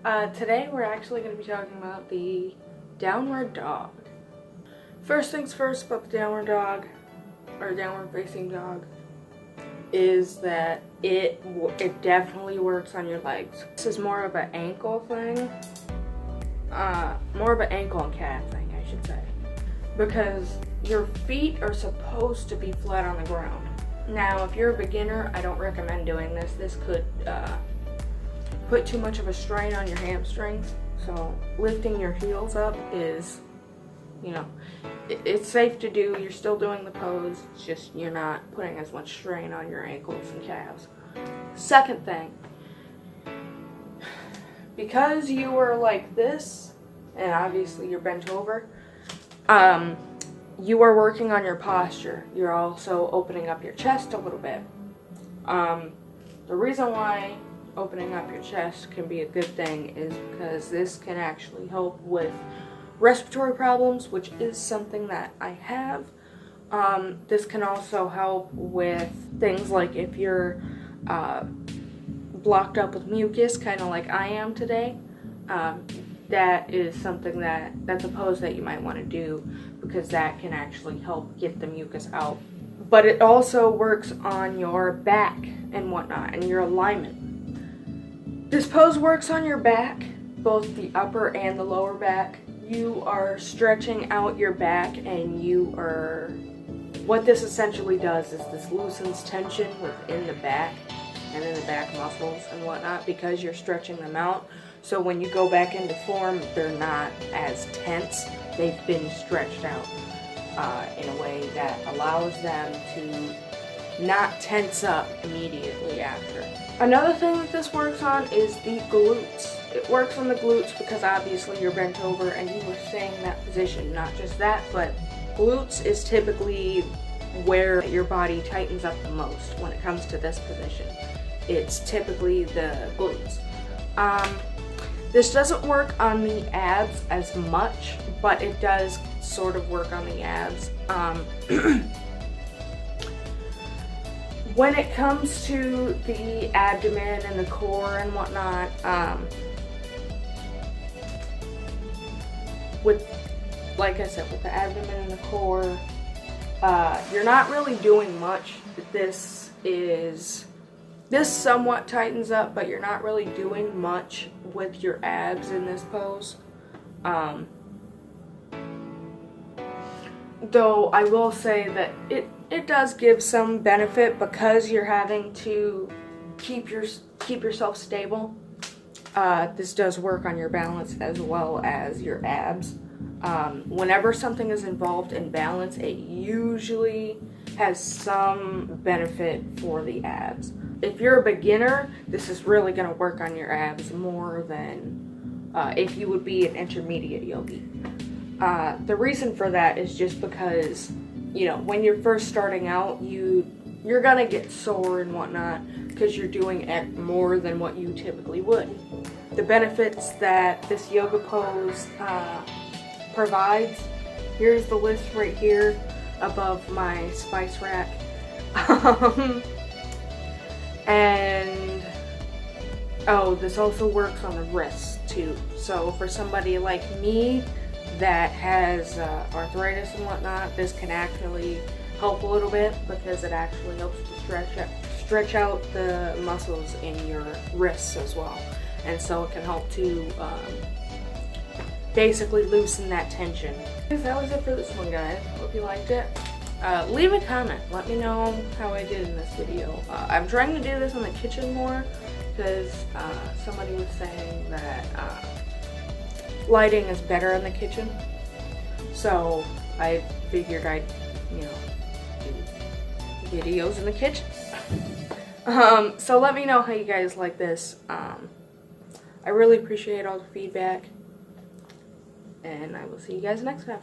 Today we're actually going to be talking about the downward dog. First things first about the downward dog, or downward facing dog, is that it definitely works on your legs. This is more of an ankle thing, more of an ankle and calf thing, I should say, because your feet are supposed to be flat on the ground. Now, if you're a beginner, I don't recommend doing this. This could put too much of a strain on your hamstrings. So lifting your heels up is, it's safe to do. You're still doing the pose. It's just you're not putting as much strain on your ankles and calves. Second thing, because you are like this, and obviously you're bent over, you are working on your posture. You're also opening up your chest a little bit. The reason why opening up your chest can be a good thing is because this can actually help with respiratory problems, which is something that I have. This can also help with things like if you're blocked up with mucus, kind of like I am today. That is something that's a pose that you might want to do, because that can actually help get the mucus out. But it also works on your back and whatnot, and your alignment. This pose works on your back, both the upper and the lower back. You are stretching out your back, and what this essentially does is this loosens tension within the back and in the back muscles and whatnot, because you're stretching them out. So when you go back into form, they're not as tense. They've been stretched out in a way that allows them to not tense up immediately after. Another thing that this works on is the glutes. It works on the glutes because obviously you're bent over and you were staying in that position. Not just that, but glutes is typically where your body tightens up the most when it comes to this position. It's typically the glutes. This doesn't work on the abs as much, but it does sort of work on the abs. When it comes to the abdomen and the core and whatnot, like I said, with the abdomen and the core, you're not really doing much. This somewhat tightens up, but you're not really doing much with your abs in this pose. Though I will say that it does give some benefit because you're having to keep yourself stable. This does work on your balance as well as your abs. Whenever something is involved in balance, it usually has some benefit for the abs. If you're a beginner, this is really going to work on your abs more than if you would be an intermediate yogi. The reason for that is just because, when you're first starting out, you're going to get sore and whatnot because you're doing more than what you typically would. The benefits that this yoga pose provides, here's the list right here above my spice rack. And this also works on the wrists too. So for somebody like me that has arthritis and whatnot, this can actually help a little bit because it actually helps to stretch out the muscles in your wrists as well. And so it can help to basically loosen that tension. That was it for this one, guys. Hope you liked it. Leave a comment. Let me know how I did in this video. I'm trying to do this in the kitchen more because somebody was saying that lighting is better in the kitchen. So I figured I'd, do videos in the kitchen. So let me know how you guys like this. I really appreciate all the feedback. And I will see you guys next time.